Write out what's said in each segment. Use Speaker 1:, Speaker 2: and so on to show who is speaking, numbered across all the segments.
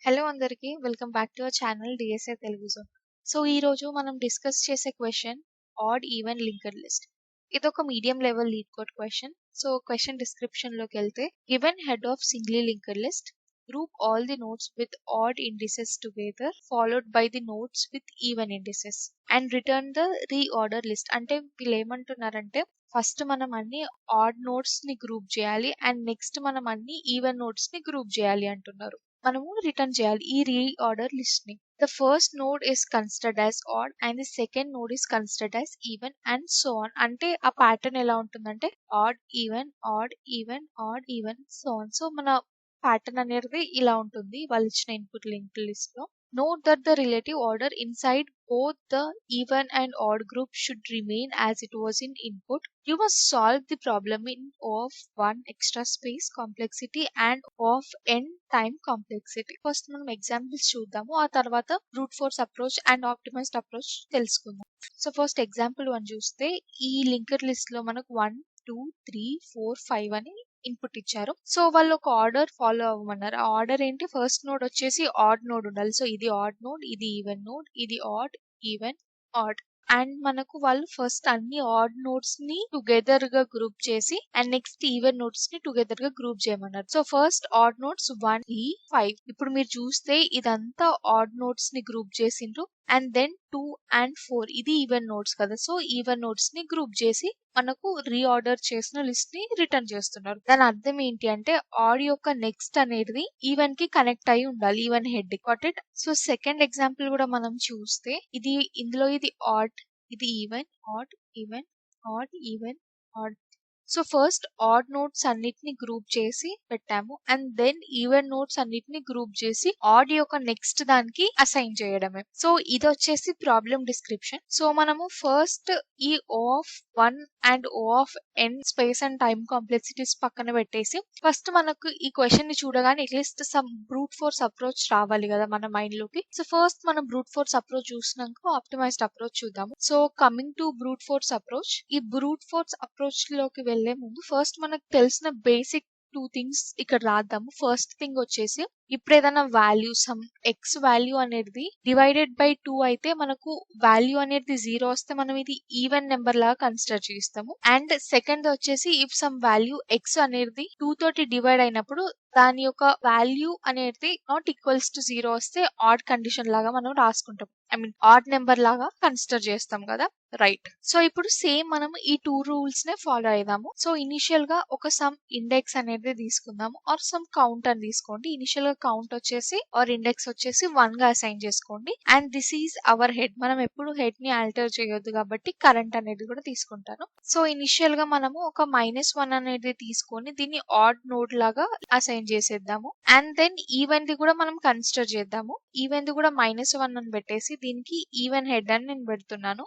Speaker 1: Hello అందరికీ welcome back to our channel DSA Telugu zone. So ఈ రోజు మనం డిస్కస్ చేసే question odd even linked list. ఇది ఒక medium level lead code question. So question description లోకి వెళ్తే given head of సింగ్లీ linked list group all the nodes with odd indices together followed by the nodes with even indices and return the reorder list. అంటే వీళ్ళు ఏమంటున్నారంటే first మనం అన్ని odd nodes ని group చేయాలి and next మనం అన్ని even nodes ని గ్రూప్ చేయాలి అంటున్నారు. మనము రిటర్న్ చేయాలి ఈ రీఆర్డర్ లిస్ట్ ని. The first node is considered as add and the second node is considered as even and so on. అంటే ఆ ప్యాటర్న్ ఎలా ఉంటుందంటే add even odd even odd even so on. So మన pattern అనేది ఇలా ఉంటుంది వాళ్ళు ఇచ్చిన ఇన్పుట్ లింక్ లిస్ట్ లో. Note that the relative order inside both the even and odd group should remain as it was in input. You must solve the problem in of one extra space complexity and of n time complexity. First మనం examples చూద్దాము, ఆ తర్వాత brute force approach and optimised approach తెలుసుకుందాం. So first example 1 చూస్తే ఈ linker list లో మనకు 1 2 3 4 5 అని ఇన్పుట్ ఇచ్చారు. సో వాళ్ళు ఒక ఆర్డర్ ఫాలో అవ్వమన్నారు. ఆ ఆర్డర్ ఏంటి, ఫస్ట్ నోడ్ వచ్చేసి ఆడ్ నోడ్ ఉండాలి. సో ఇది ఆడ్ నోడ్, ఇది ఈవెన్ నోడ్, ఇది ఆడ్ ఈవెన్ ఆడ్. అండ్ మనకు వాళ్ళు ఫస్ట్ అన్ని ఆడ్ నోడ్స్ ని టుగెదర్ గా గ్రూప్ చేసి అండ్ నెక్స్ట్ ఈవెన్ నోడ్స్ ని టుగెదర్ గా గ్రూప్ చేయమన్నారు. So first odd nodes 1 3 5. ఇప్పుడు మీరు చూస్తే ఇదంతా ఆడ్ నోడ్స్ ని గ్రూప్ చేసిండ్రు అండ్ దెన్ 2 and 4 ఇది ఈవెన్ నోడ్స్ కదా. సో ఈవెన్ నోడ్స్ ని గ్రూప్ చేసి మనకు రీఆర్డర్ చేసిన లిస్ట్ ని రిటర్న్ చేస్తున్నారు. దాని అర్థం ఏంటి అంటే ఆడ్ యొక్క నెక్స్ట్ అనేది ఈవెన్ కి కనెక్ట్ అయి ఉండాలి, even head. Got it? So second example కూడా మనం చూస్తే ఇందులో ఇది ఆడ్, ఇది even odd even odd even odd. So first odd notes అన్నిటిని గ్రూప్ చేసి పెట్టాము అండ్ దెన్ ఈవెన్ నోట్స్ అన్నిటిని గ్రూప్ చేసి ఆడ్ యొక్క నెక్స్ట్ దానికి అసైన్ చేయడమే. సో ఇది వచ్చేసి ప్రాబ్లమ్ డిస్క్రిప్షన్. సో మనము ఫస్ట్ ఈ O of 1 and O of n space and time complexities పక్కన పెట్టేసి ఫస్ట్ మనకు ఈ క్వశ్చన్ ని చూడగానే at least some brute force approach రావాలి కదా మన మైండ్ లోకి. సో ఫస్ట్ మనం బ్రూట్ ఫోర్స్ అప్రోచ్ చూసినాక ఆప్టిమైజ్డ్ అప్రోచ్ చూద్దాము. So coming to brute force approach, ఈ బ్రూట్ ఫోర్స్ అప్రోచ్ లోకి వెళ్లే ముందు ఫస్ట్ మనకు తెలిసిన బేసిక్ 2 థింగ్స్ ఇక్కడ రాద్దాము. ఫస్ట్ థింగ్ వచ్చేసి ఇప్పుడు ఏదైనా వాల్యూ సమ్ ఎక్స్ వాల్యూ అనేది డివైడెడ్ బై 2 అయితే మనకు వాల్యూ అనేది 0 వస్తే మనం ఇది ఈవెన్ నెంబర్ లాగా కన్సిడర్ చేస్తాము. అండ్ సెకండ్ వచ్చేసి ఇఫ్ సమ్ వాల్యూ ఎక్స్ అనేది 2 తోటి డివైడ్ అయినప్పుడు దాని యొక్క వాల్యూ అనేది నాట్ ఈక్వల్స్ టు 0 వస్తే ఆడ్ కండిషన్ లాగా మనం రాసుకుంటాం. ఐ మీన్ ఆడ్ నెంబర్ లాగా కన్సిడర్ చేస్తాం కదా, రైట్? సో ఇప్పుడు సేమ్ మనం ఈ 2 రూల్స్ నే ఫాలో అయిదాము. సో ఇనిషియల్ గా ఒక సమ్ ఇండెక్స్ అనేది తీసుకుందాము ఆర్ సమ్ కౌంట్ అని తీసుకోండి. ఇనిషియల్ గా కౌంట్ వచ్చేసి ఆర్ ఇండెక్స్ వచ్చేసి 1 గా అసైన్ చేసుకోండి. And this is our head. మనం ఎప్పుడు హెడ్ ని ఆల్టర్ చేయొద్దు కాబట్టి కరెంట్ అనేది కూడా తీసుకుంటాను. సో ఇనిషియల్ గా మనము ఒక -1 అనేది తీసుకొని దీన్ని ఆడ్ నోడ్ లాగా అసైన్ చేసేద్దాము. అండ్ దెన్ ఈవెన్ ది కూడా మనం కన్సిడర్ చేద్దాము. ఈవెన్ ది కూడా -1 అని పెట్టేసి దీనికి ఈవెన్ హెడ్ అని నేను పెడుతున్నాను.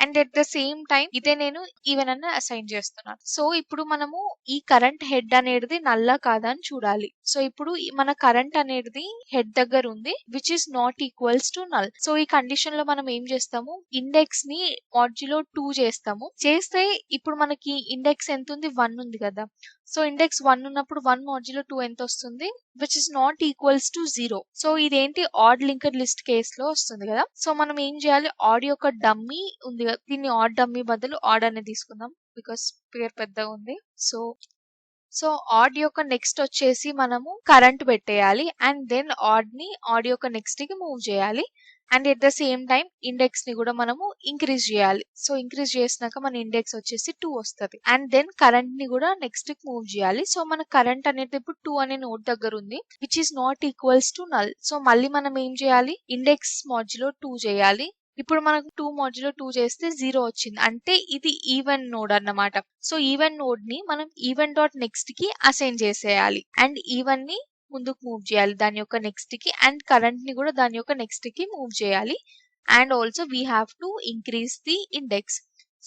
Speaker 1: And at the same time ఇదే నేను ఈవెన్ అని అసైన్ చేస్తున్నాను. సో ఇప్పుడు మనము ఈ కరెంట్ హెడ్ అనేది నల్లా కాదా అని చూడాలి. సో ఇప్పుడు మన కరెంట్ అనేది హెడ్ దగ్గర ఉంది which is not equals to null. So ఈ కండిషన్ లో మనం ఏం చేస్తాము, ఇండెక్స్ ని మాడ్యులో 2 చేస్తాము. చేస్తే ఇప్పుడు మనకి ఇండెక్స్ ఎంత ఉంది, 1 ఉంది కదా. సో ఇండెక్స్ 1 ఉన్నప్పుడు 1 మాడ్యులో 2 ఎంత వస్తుంది, which is not equals to 0. So ఇదేంటి ఆడ్ లింక్డ్ లిస్ట్ కేస్ లో వస్తుంది కదా. సో మనం ఏం చేయాలి, ఆడ్ యొక్క డమ్మీ ఉంది కదా, దీన్ని ఆడ్ డమ్మీ బదులు ఆడ్ అనేది తీసుకుందాం బికాస్ పేరు పెద్దగా ఉంది. సో ఆడ్ యొక్క నెక్స్ట్ వచ్చేసి మనము కరెంట్ పెట్టేయాలి అండ్ దెన్ ఆడ్ యొక్క నెక్స్ట్ కి మూవ్ చేయాలి. And at the same time index ని కూడా మనము ఇంక్రీజ్ చేయాలి. సో ఇంక్రీజ్ చేసినాక మన ఇండెక్స్ వచ్చేసి 2 వస్తుంది. అండ్ దెన్ కరెంట్ ని కూడా నెక్స్ట్ కి మూవ్ చేయాలి. సో మన కరెంట్ అనేది ఇప్పుడు 2 అనే నోట్ దగ్గర ఉంది which is not equals to null. So మళ్ళీ మనం ఏం చేయాలి, ఇండెక్స్ మాడ్యులో 2 చేయాలి. ఇప్పుడు మనకు 2 మాడ్యులో 2 చేస్తే 0 వచ్చింది, అంటే ఇది ఈవెన్ నోడ్ అన్నమాట. సో ఈవెన్ నోడ్ ని మనం ఈవెన్ డాట్ నెక్స్ట్ కి అసైన్ చేసేయాలి అండ్ ఈవెన్ ని ముందుకు మూవ్ చేయాలి దాని యొక్క నెక్స్ట్ కి అండ్ కరెంట్ ని కూడా దాని యొక్క నెక్స్ట్ కి మూవ్ చేయాలి. And also we have to increase the index.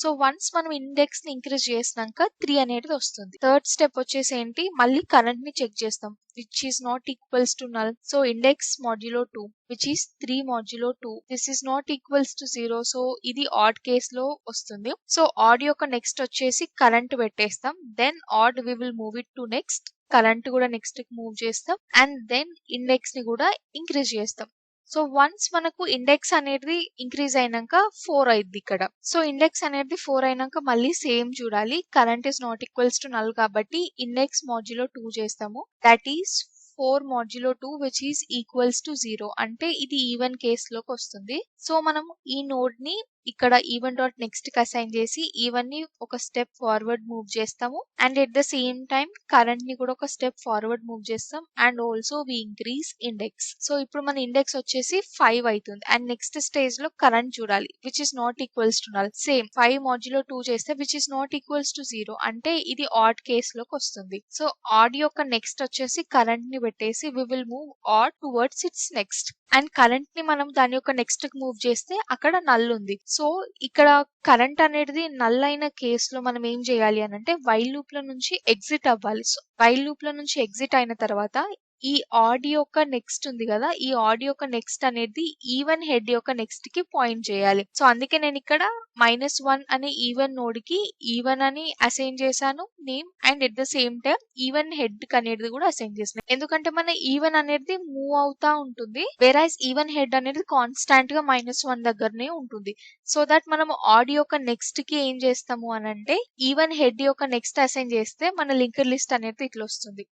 Speaker 1: So once మనం ఇండెక్స్ ని ఇంక్రీజ్ చేసినాక 3 అనేది వస్తుంది. థర్డ్ స్టెప్ వచ్చేసి ఏంటి, మళ్ళీ కరెంట్ ని చెక్ చేస్తాం which is not equals to null. So index modulo 2 which is 3 modulo 2 this is not equals to 0. So ఇది ఆడ్ కేస్ లో వస్తుంది. సో ఆడ్ యొక్క నెక్స్ట్ వచ్చేసి కరెంట్ పెట్టేస్తాం. Then odd we will move it to next current కూడా next కి move చేస్తాం and then index ని కూడా ఇంక్రీజ్ చేస్తాం. సో వన్స్ మనకు ఇండెక్స్ అనేది ఇంక్రీజ్ అయినాక 4 అయింది ఇక్కడ. సో ఇండెక్స్ అనేది 4 అయినాక మళ్ళీ సేమ్ చూడాలి. Current is not equals to null కాబట్టి ఇండెక్స్ మాడ్యులో 2 చేస్తాము. That is 4 modulo 2 which is equals to 0. అంటే ఇది ఈవెన్ కేస్ లోకి వస్తుంది. సో మనం ఈ నోడ్ ని ఇక్కడ ఈవెన్ డాట్ నెక్స్ట్ కి అసైన్ చేసి ఈవెన్ ని ఒక స్టెప్ ఫార్వర్డ్ మూవ్ చేస్తాము and at the same time current ని కూడా ఒక స్టెప్ ఫార్వర్డ్ మూవ్ చేస్తాం and also we increase index. So ఇప్పుడు మన ఇండెక్స్ వచ్చేసి 5 అవుతుంది అండ్ నెక్స్ట్ స్టేజ్ లో కరెంట్ చూడాలి which is not equals to null. Same 5 modulo 2 చేస్తే which is not equals to 0 అంటే ఇది ఆడ్ కేస్ లోకి వస్తుంది. సో ఆడ్ యొక్క నెక్స్ట్ వచ్చేసి కరెంట్ ని పెట్టేసి we will move odd towards its next and current ని మనం దాని యొక్క నెక్స్ట్ కి మూవ్ చేస్తే అక్కడ నల్ ఉంది. సో ఇక్కడ కరెంట్ అనేది నల్ అయిన కేసులో మనం ఏం చేయాలి అని అంటే వైల్ లూప్ లో నుంచి ఎగ్జిట్ అవ్వాలి. సో వైల్ లూప్ లో నుంచి ఎగ్జిట్ అయిన తర్వాత ఈ ఆడ్ యొక్క నెక్స్ట్ ఉంది కదా, ఈ ఆడ్ యొక్క నెక్స్ట్ అనేది ఈవెన్ హెడ్ యొక్క నెక్స్ట్ కి పాయింట్ చేయాలి. సో అందుకే నేను ఇక్కడ -1 అనే ఈవెన్ నోడ్ కి ఈవెన్ అని అసైన్ చేశాను name and at the same time even head కి అనేది కూడా అసైన్ చేశాను. ఎందుకంటే మన ఈవెన్ అనేది మూవ్ అవుతా ఉంటుంది వేరైస్ ఈవెన్ హెడ్ అనేది కాన్స్టాంట్ గా -1 దగ్గరనే ఉంటుంది. సో దట్ మనం ఆడ్ యొక్క నెక్స్ట్ కి ఏం చేస్తాము అని అంటే ఈవెన్ హెడ్ యొక్క నెక్స్ట్ అసైన్ చేస్తే మన లింకర్ లిస్ట్ అనేది ఇట్లా వస్తుంది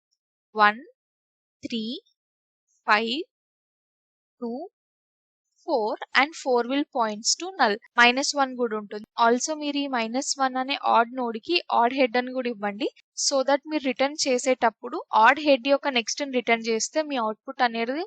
Speaker 1: 1 3 5 2 4 and 4 will points to null. -1 కూడా ఉంటుంది. ఆల్సో మీరు ఈ -1 అనే ఆడ్ నోడ్ కి ఆడ్ హెడ్ అని కూడా ఇవ్వండి. సో దట్ మీరు రిటర్న్ చేసేటప్పుడు ఆడ్ హెడ్ యొక్క నెక్స్ట్ రిటర్న్ చేస్తే మీ అవుట్పుట్ అనేది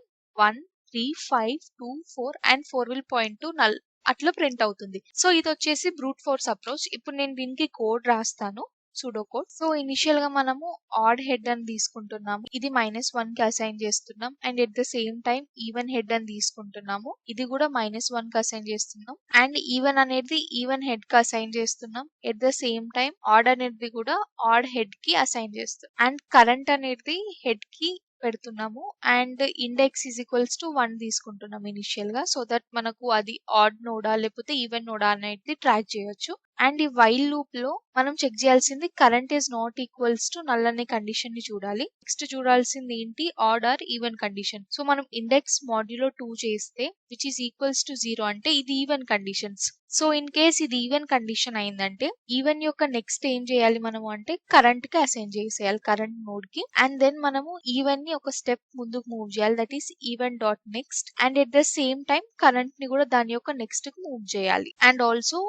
Speaker 1: 1 3 5 2 4 and 4 will point to null అట్లా ప్రింట్ అవుతుంది. సో ఇది వచ్చేసి బ్రూట్ ఫోర్స్ అప్రోచ్. ఇప్పుడు నేను దీనికి కోడ్ రాస్తాను, సూడో కోడ్. సో ఇనిషియల్ గా మనము ఆడ్ హెడ్ అని తీసుకుంటున్నాము, ఇది -1 కి అసైన్ చేస్తున్నాం and at the same time even head అని తీసుకుంటున్నాము, ఇది కూడా -1 కి అసైన్ చేస్తున్నాం అండ్ ఈవెన్ అనేది ఈవెన్ హెడ్ కి అసైన్ చేస్తున్నాం. At the same time odd అనేది కూడా ఆడ్ హెడ్ కి అసైన్ చేస్తాం అండ్ కరెంట్ అనేది హెడ్ కి పెడుతున్నాము and index is equals to 1 తీసుకుంటున్నాం ఇనిషియల్ గా. సో దట్ మనకు అది ఆడ్ నోడా లేకపోతే ఈవెన్ నోడా అనేది ట్రాక్ చేయొచ్చు. అండ్ ఈ వైల్ లూప్ లో మనం చెక్ చేయాల్సింది current is not equals to null అనే కండిషన్ ని చూడాలి. నెక్స్ట్ చూడాల్సింది ఏంటి, odd or even condition. So మనం ఇండెక్స్ మాడ్యులో 2 చేస్తే విచ్ ఈస్ ఈక్వల్స్ టు 0 అంటే ఇది even conditions. So in case ఇది ఈవెన్ కండిషన్ అయిందంటే ఈవెన్ యొక్క నెక్స్ట్ ఏం చేయాలి మనము అంటే కరెంట్ కి అసైన్ చేసేయాలి కరెంట్ నోడ్ కి అండ్ దెన్ మనము ఈవెన్ ని ఒక స్టెప్ ముందుకు మూవ్ చేయాలి, that is even dot next and at the same time current ని కూడా దాని యొక్క నెక్స్ట్ కి మూవ్ చేయాలి and also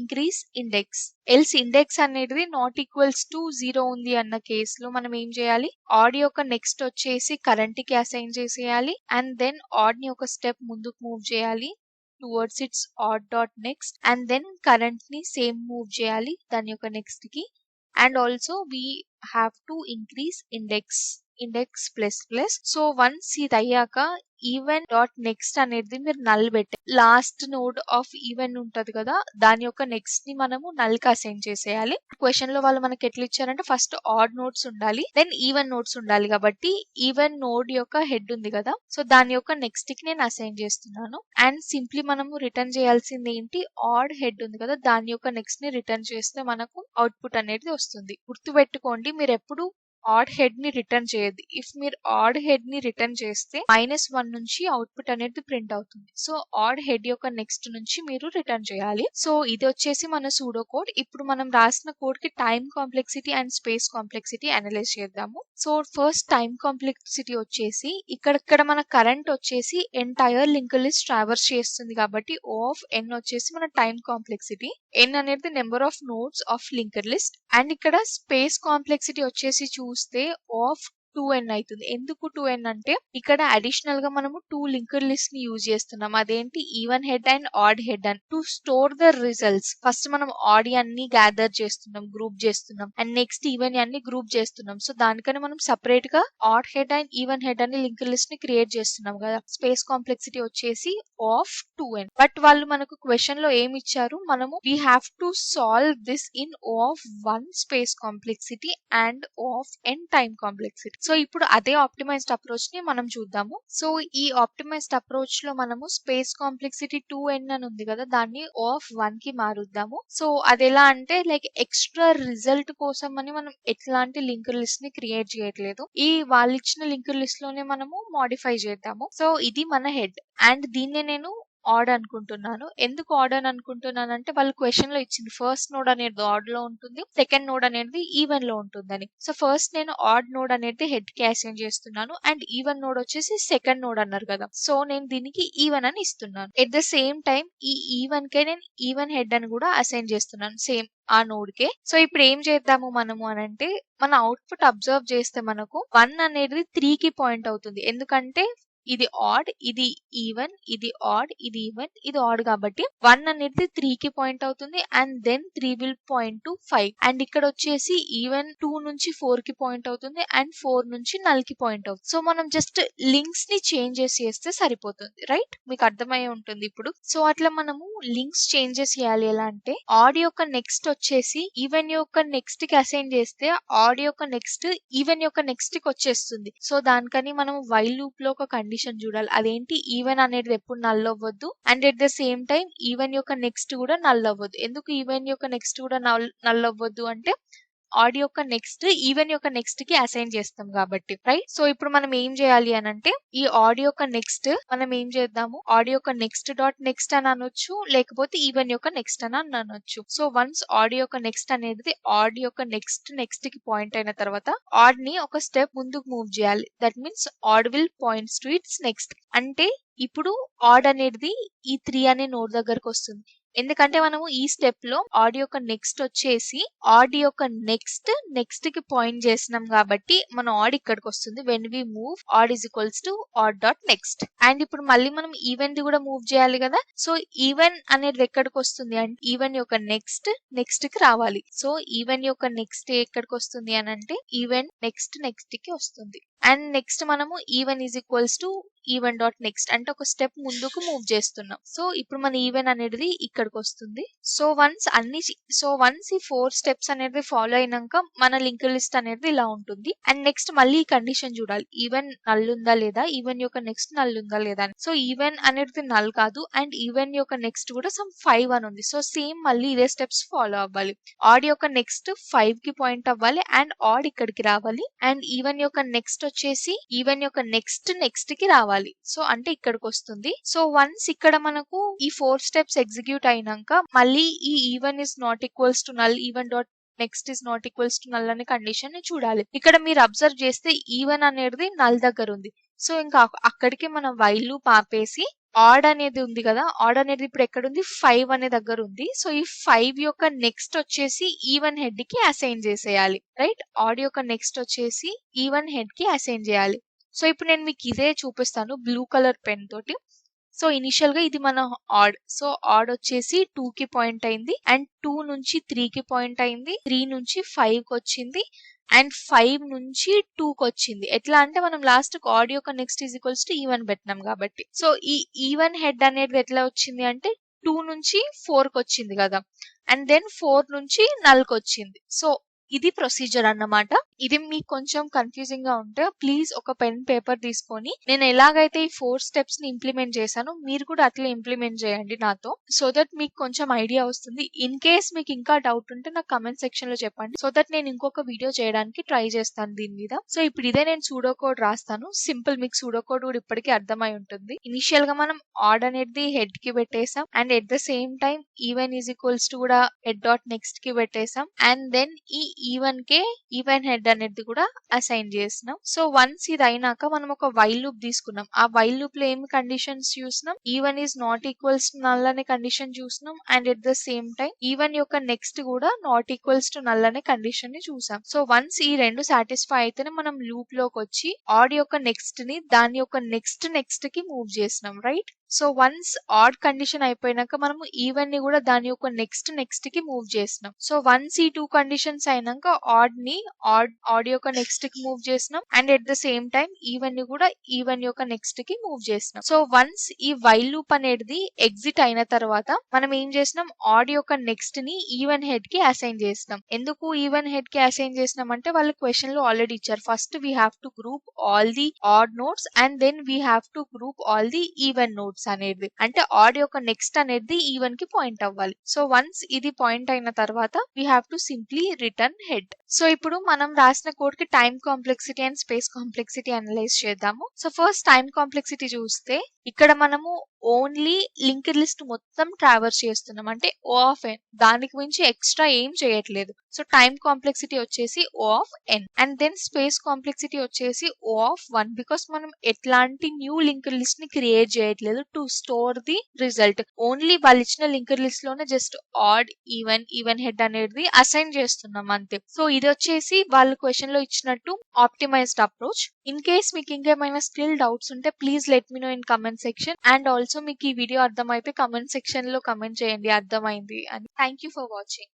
Speaker 1: increase index. Else index అనేది నాట్ ఈక్వల్స్ టు 0 ఉంది అన్న కేసులో మనం ఏం చేయాలి, ఆడ్ యొక్క నెక్స్ట్ వచ్చేసి కరెంట్ కి అసైన్ చేసేయాలి అండ్ దెన్ ఆడ్ ని ఒక స్టెప్ ముందుకు మూవ్ చేయాలి towards its odd dot next and then current ని సేమ్ మూవ్ చేయాలి దాని యొక్క నెక్స్ట్ కి and also we have to increase index plus. So once ఇది అయ్యాక ఈవెన్ డాట్ నెక్స్ట్ అనేది మీరు నల్ పెట్టే లాస్ట్ నోడ్ ఆఫ్ ఈవెన్ ఉంటది కదా, దాని యొక్క నెక్స్ట్ ని మనము నల్ కి అసైన్ చేసేయాలి. క్వశ్చన్ లో వాళ్ళు మనకి ఎట్లా ఇచ్చారంటే ఫస్ట్ ఆడ్ నోడ్స్ ఉండాలి దెన్ ఈవెన్ నోడ్స్ ఉండాలి కాబట్టి ఈవెన్ నోడ్ యొక్క హెడ్ ఉంది కదా, సో దాని యొక్క నెక్స్ట్ కి నేను అసైన్ చేస్తున్నాను అండ్ సింప్లీ మనము రిటర్న్ చేయాల్సింది ఏంటి, ఆడ్ హెడ్ ఉంది కదా దాని యొక్క నెక్స్ట్ ని రిటర్న్ చేస్తే మనకు అవుట్పుట్ అనేది వస్తుంది. గుర్తుపెట్టుకోండి, మీరు ఎప్పుడు ఆడ్ హెడ్ ని రిటర్న్ చేయద్దు. ఇఫ్ మీరు ఆడ్ హెడ్ ని రిటర్న్ చేస్తే -1 నుంచి అవుట్పుట్ అనేది ప్రింట్ అవుతుంది. సో ఆడ్ హెడ్ యొక్క నెక్స్ట్ నుంచి మీరు రిటర్న్ చేయాలి. సో ఇది వచ్చేసి మన సూడో కోడ్. ఇప్పుడు మనం రాసిన కోడ్ కి time complexity and space complexity analyse చేద్దాము. సో ఫస్ట్ టైం కాంప్లెక్సిటీ వచ్చేసి ఇక్కడ మన కరెంట్ వచ్చేసి ఎంటైర్ లింక్ లిస్ట్ ట్రావర్స్ చేస్తుంది కాబట్టి O ఆఫ్ n వచ్చేసి మన టైం కాంప్లెక్సిటీ, n అనేది number of nodes of linked list and ఇక్కడ స్పేస్ కాంప్లెక్సిటీ వచ్చేసి చూస్తే ఆఫ్ 2n అవుతుంది. ఎందుకు 2n అంటే ఇక్కడ అడిషనల్ గా మనము 2 లింకర్ లిస్ట్ ని యూజ్ చేస్తున్నాం, అదేంటి even head and odd head అని to store the results. First మనం ఆడ్ అన్ని గ్యాదర్ చేస్తున్నాం, గ్రూప్ చేస్తున్నాం అండ్ నెక్స్ట్ ఈవెన్ అన్ని గ్రూప్ చేస్తున్నాం. సో దానికని మనం సపరేట్ గా odd head and even head అని లింకర్ లిస్ట్ ని క్రియేట్ చేస్తున్నాం కదా. స్పేస్ కాంప్లెక్సిటీ వచ్చేసి ఆఫ్ 2n. బట్ వాళ్ళు మనకు క్వశ్చన్ లో ఏమి ఇచ్చారు, మనము we have to solve this in O of 1 space complexity and O of n time complexity. So ఇప్పుడు అదే ఆప్టిమైజ్డ్ అప్రోచ్ ని మనం చూద్దాము. సో ఈ ఆప్టిమైజ్డ్ అప్రోచ్ లో మనము స్పేస్ కాంప్లెక్సిటీ 2n అని ఉంది కదా, దాన్ని ఆఫ్ 1 కి మారుద్దాము. సో అది ఎలా అంటే లైక్ ఎక్స్ట్రా రిజల్ట్ కోసం అని మనం ఎట్లాంటి లింక్ లిస్ట్ ని క్రియేట్ చేయట్లేదు, ఈ వాళ్ళు ఇచ్చిన లింక్ లిస్ట్ లోనే మనము మోడిఫై చేద్దాము. సో ఇది మన హెడ్ అండ్ దీన్నే నేను ఆడ్ అనుకుంటున్నాను. ఎందుకు ఆడ్ అని అనుకుంటున్నాను అంటే వాళ్ళు క్వశ్చన్ లో ఇచ్చింది ఫస్ట్ నోడ్ అనేది ఆడ్ లో ఉంటుంది, సెకండ్ నోడ్ అనేది ఈవెన్ లో ఉంటుందని. సో ఫస్ట్ నేను ఆడ్ నోడ్ అనేది హెడ్ కి అసైన్ చేస్తున్నాను అండ్ ఈవెన్ నోడ్ వచ్చేసి సెకండ్ నోడ్ అన్నారు కదా, సో నేను దీనికి ఈవెన్ అని ఇస్తున్నాను. ఎట్ ద సేమ్ టైం ఈ ఈవెన్ కే నేను ఈవెన్ హెడ్ అని కూడా అసైన్ చేస్తున్నాను సేమ్ ఆ నోడ్ కే. సో ఇప్పుడు ఏం చేద్దాము మనము అని అంటే మన అవుట్పుట్ అబ్జర్వ్ చేస్తే మనకు 1 అనేది 3 కి పాయింట్ అవుతుంది, ఎందుకంటే ఇది ఆడ్, ఇది ఈవెన్, ఇది ఆడ్, ఇది ఈవెన్, ఇది ఆడ్ కాబట్టి 1 అనేది 3 కి పాయింట్ అవుతుంది and then 3 will point to 5 and ఇక్కడ వచ్చేసి ఈవెన్ 2 నుంచి 4 కి పాయింట్ అవుతుంది అండ్ 4 నుంచి నల్ కి పాయింట్ అవుతుంది. సో మనం జస్ట్ లింక్స్ ని చేంజెస్ చేస్తే సరిపోతుంది, రైట్? మీకు అర్థమై ఉంటుంది ఇప్పుడు. సో అట్లా మనము లింక్స్ చేంజెస్ చేయాలి ఎలా అంటే ఆడ్ యొక్క నెక్స్ట్ వచ్చేసి ఈవెన్ యొక్క నెక్స్ట్ కి అసైన్ చేస్తే ఆడ్ యొక్క నెక్స్ట్ ఈవెన్ యొక్క నెక్స్ట్ కి వచ్చేస్తుంది. సో దానికని మనం వైల్ లూప్ లో ఒక కండిషన్ చూడాలి, అదేంటి ఈవెన్ అనేది ఎప్పుడు నల్ అవ్వద్దు and at the same time even యొక్క నెక్స్ట్ కూడా నల్ అవ్వద్దు. ఎందుకు ఈవెన్ యొక్క నెక్స్ట్ కూడా నల్ అవ్వద్దు అంటే ఆడ్ యొక్క నెక్స్ట్ ఈవెన్ యొక్క నెక్స్ట్ కి అసైన్ చేస్తాం కాబట్టి, రైట్? సో ఇప్పుడు మనం ఏం చేయాలి అని అంటే ఈ ఆడ్ యొక్క నెక్స్ట్ మనం ఏం చేద్దాము, ఆడ్ యొక్క నెక్స్ట్ డాట్ నెక్స్ట్ అని అనొచ్చు, లేకపోతే ఈవెన్ యొక్క నెక్స్ట్ అని అనొచ్చు. సో వన్స్ ఆడ్ యొక్క నెక్స్ట్ అనేది ఆడ్ యొక్క నెక్స్ట్ కి పాయింట్ అయిన తర్వాత ఆడ్ ని ఒక స్టెప్ ముందుకు మూవ్ చేయాలి, that means odd will points to its next. అంటే ఇప్పుడు ఆడ్ అనేది ఈ 3 అనే నోడ్ దగ్గరకు వస్తుంది, ఎందుకంటే మనము ఈ స్టెప్ లో ఆడ్ యొక్క నెక్స్ట్ వచ్చేసి ఆడ్ యొక్క నెక్స్ట్ కి పాయింట్ చేసినాం కాబట్టి మన ఆడ్ ఇక్కడికి వస్తుంది. When we move odd is equals to odd dot next. And ఇప్పుడు మళ్ళీ మనం ఈవెన్ ది కూడా మూవ్ చేయాలి కదా, సో ఈవెన్ అనేది ఎక్కడికి వస్తుంది అంటే ఈవెన్ యొక్క నెక్స్ట్ కి రావాలి. సో ఈవెన్ యొక్క నెక్స్ట్ ఎక్కడికి వస్తుంది అని అంటే ఈవెన్ నెక్స్ట్ కి వస్తుంది అండ్ నెక్స్ట్ మనము even is equals to even dot next అంటే ఒక స్టెప్ ముందుకు మూవ్ చేస్తున్నాం. సో ఇప్పుడు మన ఈవెన్ అనేది ఇక్కడికి వస్తుంది. సో వన్స్ ఈ 4 స్టెప్స్ అనేది ఫాలో అయినాక మన లింక్ లిస్ట్ అనేది ఇలా ఉంటుంది. అండ్ నెక్స్ట్ మళ్ళీ ఈ కండిషన్ చూడాలి, ఈవెన్ నల్ ఉందా లేదా, ఈవెన్ యొక్క నెక్స్ట్ నల్ ఉందా లేదా అని. సో ఈవెన్ అనేది నల్ కాదు అండ్ ఈవెన్ యొక్క నెక్స్ట్ కూడా సమ్ 5 అని ఉంది. సో సేమ్ మళ్ళీ ఇదే స్టెప్స్ ఫాలో అవ్వాలి. ఆడ్ యొక్క నెక్స్ట్ 5 కి పాయింట్ అవ్వాలి అండ్ ఆడ్ ఇక్కడికి రావాలి అండ్ ఈవెన్ యొక్క నెక్స్ట్ వచ్చేసి ఈవెన్ యొక్క నెక్స్ట్ కి రావాలి. సో అంటే ఇక్కడికి వస్తుంది. సో వన్స్ ఇక్కడ మనకు ఈ 4 స్టెప్స్ ఎగ్జిక్యూట్ అయినాక మళ్ళీ ఈ even is not equals to null, even dot next is not equals to null అనే కండిషన్ ని చూడాలి. ఇక్కడ మీరు అబ్జర్వ్ చేస్తే ఈవెన్ అనేది నల్ దగ్గర ఉంది. సో ఇంకా అక్కడికి మనం వైల్ లూప్ ఆపేసి ఆడ్ అనేది ఉంది కదా, ఆడ్ అనేది ఇప్పుడు ఎక్కడుంది 5 అనే దగ్గర ఉంది. సో ఈ 5 యొక్క నెక్స్ట్ వచ్చేసి ఈవెన్ హెడ్ కి అసైన్ చేసేయాలి, రైట్? ఆడ్ యొక్క నెక్స్ట్ వచ్చేసి ఈవెన్ హెడ్ కి అసైన్ చేయాలి. సో ఇప్పుడు నేను మీకు ఇదే చూపిస్తాను బ్లూ కలర్ పెన్ తోటి. సో ఇనిషియల్ గా ఇది మన ఆడ్. సో ఆడ్ వచ్చేసి 2 కి పాయింట్ అయింది అండ్ 2 నుంచి 3 కి పాయింట్ అయింది, 3 నుంచి 5 కి వచ్చింది అండ్ 5 నుంచి 2 కి వచ్చింది. ఎట్లా అంటే మనం లాస్ట్ ఆడ్ యొక్క next is equals to even పెట్టినాం కాబట్టి. సో ఈ ఈవెన్ హెడ్ అనేది ఎట్లా వచ్చింది అంటే 2 నుంచి 4 కి వచ్చింది కదా అండ్ దెన్ 4 నుంచి నల్ కి వచ్చింది. సో ఇది ప్రొసీజర్ అన్నమాట. ఇది మీకు కొంచెం కన్ఫ్యూజింగ్ గా ఉంటే ప్లీజ్ ఒక పెన్ పేపర్ తీసుకొని నేను ఎలాగైతే ఈ 4 స్టెప్స్ ని ఇంప్లిమెంట్ చేశానో మీరు కూడా అట్లా ఇంప్లిమెంట్ చేయండి నాతో, సో దట్ మీకు కొంచెం ఐడియా వస్తుంది. ఇన్ కేస్ మీకు ఇంకా డౌట్ ఉంటే నాకు కమెంట్ సెక్షన్ లో చెప్పండి, సో దట్ నేను ఇంకొక వీడియో చేయడానికి ట్రై చేస్తాను దీని మీద. సో ఇప్పుడు ఇదే నేను సూడో కోడ్ రాస్తాను. సింపుల్, మీకు సూడో కోడ్ కూడా ఇప్పటికీ అర్థమై ఉంటుంది. ఇనిషియల్ గా మనం ఆడ్ అనేది హెడ్ కి పెట్టేసాం and at the same time even is equals to కూడా హెడ్ డాట్ నెక్స్ట్ కి పెట్టేసాం అండ్ దెన్ ఈ ఈవెన్ కే ఈవెన్ హెడ్ అనేది కూడా అసైన్ చేసినాం. సో వన్స్ ఇది అయినాక మనం ఒక వైల్ లూప్ తీసుకున్నాం. ఆ వైల్ లూప్ లో ఏమి కండిషన్స్ చూసినాం, even is not equals to null అనే కండిషన్ చూసినాం and at the same time even యొక్క నెక్స్ట్ కూడా నాట్ ఈక్వల్స్ టు నల్ అనే కండిషన్ ని చూసాం. సో వన్స్ ఈ రెండు సాటిస్ఫై అయితేనే మనం లూప్ లోకి వచ్చి ఆడ్ యొక్క నెక్స్ట్ ని దాని యొక్క నెక్స్ట్ కి మూవ్ చేసినాం, right? So once odd condition అయిపోయినాక మనము ఈవెన్ ని కూడా దాని యొక్క నెక్స్ట్ కి మూవ్ చేసినాం. సో వన్స్ ఈ 2 కండిషన్స్ అయినాక ఆడ్ ని ఆడ్ యొక్క నెక్స్ట్ కి మూవ్ చేసినాం and at the same time even ని కూడా ఈవెన్ యొక్క నెక్స్ట్ కి మూవ్ చేసినాం. సో వన్స్ ఈ వైల్ లూప్ అనేది ఎగ్జిట్ అయిన తర్వాత మనం ఏం చేసినాం, ఆడ్ యొక్క నెక్స్ట్ ని ఈవెన్ హెడ్ కి అసైన్ చేసినాం. ఎందుకు ఈవెన్ హెడ్ కి అసైన్ చేసినాం అంటే వాళ్ళు క్వశ్చన్ లో ఆల్రెడీ ఇచ్చారు, first we have to group all the odd notes and then we have to group all the even notes అనేది. అంటే ఆడ్ యొక్క నెక్స్ట్ అనేది ఈవెన్ కి పాయింట్ అవ్వాలి. సో వన్స్ ఇది పాయింట్ అయిన తర్వాత we have to simply return head. So ఇప్పుడు మనం రాసిన కోడ్ కి time complexity and space complexity analyse చేద్దాము. సో ఫస్ట్ టైం కాంప్లెక్సిటీ చూస్తే ఇక్కడ మనము ఓన్లీ లింక్డ్ లిస్ట్ మొత్తం ట్రావర్స్ చేస్తున్నాం, అంటే O ఆఫ్ n, దానికి మించి ఎక్స్ట్రా ఏం చేయట్లేదు. సో టైం కాంప్లెక్సిటీ వచ్చేసి O of n and then space complexity వచ్చేసి O ఆఫ్ 1 బికాస్ మనం ఎట్లాంటి న్యూ లింక్డ్ లిస్ట్ ని క్రియేట్ చేయట్లేదు to store the result. Only వాళ్ళు ఇచ్చిన లింక్డ్ లిస్ట్ లోనే జస్ట్ ఆడ్ ఈవెన్ హెడ్ అనేది అసైన్ చేస్తున్నాం అంతే. సో ఇది వచ్చేసి వాళ్ళు క్వశ్చన్ లో ఇచ్చినట్టు ఆప్టిమైజ్డ్ అప్రోచ్. ఇన్ కేస్ మీకు ఇంకేమైనా స్టిల్ డౌట్స్ ఉంటే please let me know in comment section and also మీకు ఈ వీడియో అర్థమైతే కమెంట్ సెక్షన్ లో కమెంట్ చేయండి అర్థమైంది అని. Thank you for watching.